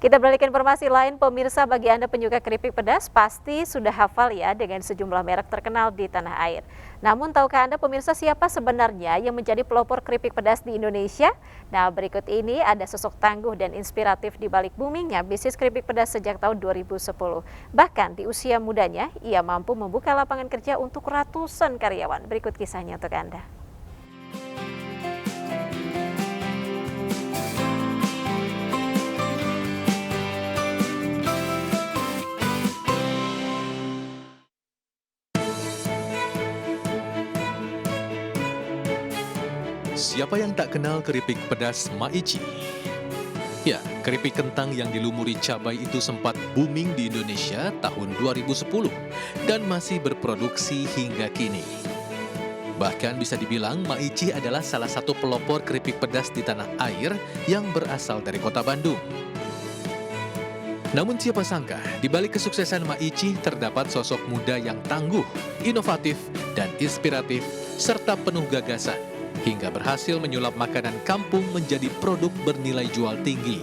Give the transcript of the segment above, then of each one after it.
Kita beralih ke informasi lain, pemirsa, bagi Anda penyuka keripik pedas pasti sudah hafal ya dengan sejumlah merek terkenal di tanah air. Namun tahukah Anda pemirsa siapa sebenarnya yang menjadi pelopor keripik pedas di Indonesia? Nah, berikut ini ada sosok tangguh dan inspiratif di balik boomingnya bisnis keripik pedas sejak tahun 2010. Bahkan di usia mudanya, ia mampu membuka lapangan kerja untuk ratusan karyawan. Berikut kisahnya untuk Anda. Siapa yang tak kenal keripik pedas Maici? Ya, keripik kentang yang dilumuri cabai itu sempat booming di Indonesia tahun 2010 dan masih berproduksi hingga kini. Bahkan bisa dibilang Maici adalah salah satu pelopor keripik pedas di tanah air yang berasal dari kota Bandung. Namun siapa sangka, di balik kesuksesan Maici terdapat sosok muda yang tangguh, inovatif, dan inspiratif, serta penuh gagasan, hingga berhasil menyulap makanan kampung menjadi produk bernilai jual tinggi.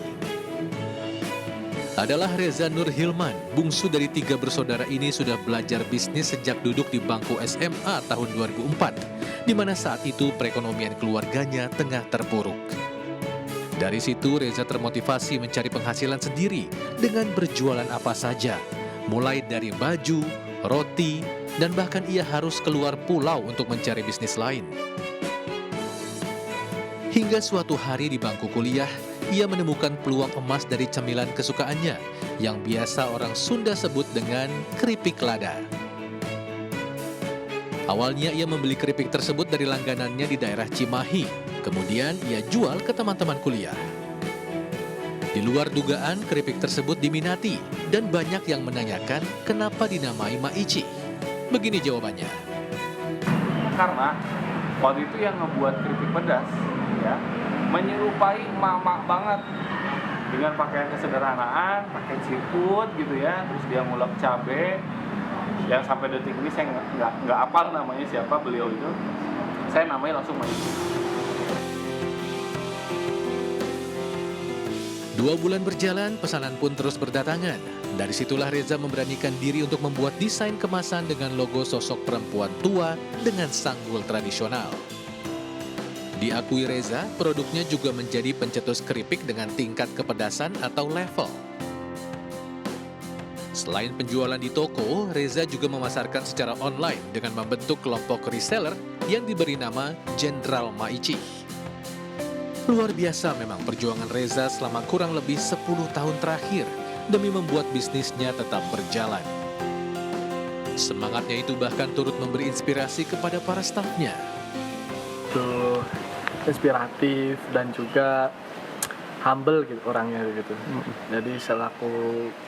Adalah Reza Nur Hilman, bungsu dari 3 bersaudara ini sudah belajar bisnis sejak duduk di bangku SMA tahun 2004, di mana saat itu perekonomian keluarganya tengah terpuruk. Dari situ Reza termotivasi mencari penghasilan sendiri dengan berjualan apa saja, mulai dari baju, roti, dan bahkan ia harus keluar pulau untuk mencari bisnis lain. Hingga suatu hari di bangku kuliah, ia menemukan peluang emas dari camilan kesukaannya, yang biasa orang Sunda sebut dengan keripik lada. Awalnya ia membeli keripik tersebut dari langganannya di daerah Cimahi, kemudian ia jual ke teman-teman kuliah. Di luar dugaan, keripik tersebut diminati, dan banyak yang menanyakan kenapa dinamai Maici. Begini jawabannya. Karena waktu itu yang ngebuat keripik pedas, ya, menyerupai mama banget dengan pakaian kesederhanaan, pakai siput gitu ya, terus dia ngulek cabe yang sampai detik ini saya nggak hafal namanya siapa beliau itu, saya namanya langsung Maici. 2 bulan berjalan, pesanan pun terus berdatangan. Dari situlah Reza memberanikan diri untuk membuat desain kemasan dengan logo sosok perempuan tua dengan sanggul tradisional. Diakui Reza, produknya juga menjadi pencetus keripik dengan tingkat kepedasan atau level. Selain penjualan di toko, Reza juga memasarkan secara online dengan membentuk kelompok reseller yang diberi nama Jenderal Maici. Luar biasa memang perjuangan Reza selama kurang lebih 10 tahun terakhir demi membuat bisnisnya tetap berjalan. Semangatnya itu bahkan turut memberi inspirasi kepada para stafnya. Itu inspiratif dan juga humble gitu orangnya gitu. Jadi selaku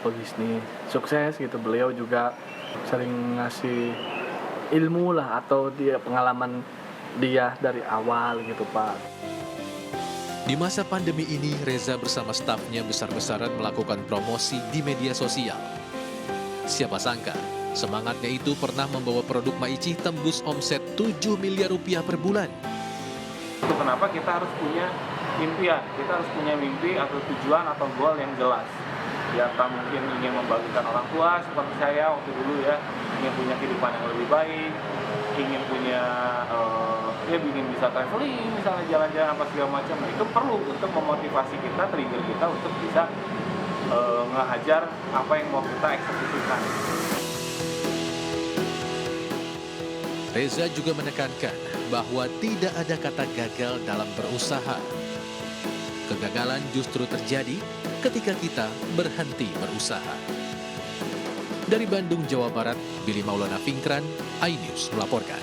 pebisnis sukses gitu, beliau juga sering ngasih ilmu lah atau dia pengalaman dia dari awal gitu Pak. Di masa pandemi ini, Reza bersama stafnya besar-besaran melakukan promosi di media sosial. Siapa sangka, semangatnya itu pernah membawa produk Maici tembus omset 7 miliar rupiah per bulan. Itu kenapa kita harus punya impian, kita harus punya mimpi atau tujuan atau goal yang jelas. Ya, tak mungkin ingin membagikan orang tua seperti saya waktu dulu ya, ingin punya kehidupan yang lebih baik, ingin punya ingin bisa traveling, misalnya jalan-jalan apa segala macam. Nah, itu perlu untuk memotivasi kita, trigger kita untuk bisa ngehajar apa yang mau kita eksekusikan. Reza juga menekankan bahwa tidak ada kata gagal dalam berusaha. Kegagalan justru terjadi ketika kita berhenti berusaha. Dari Bandung, Jawa Barat, Billy Maulana Fingkran, iNews melaporkan.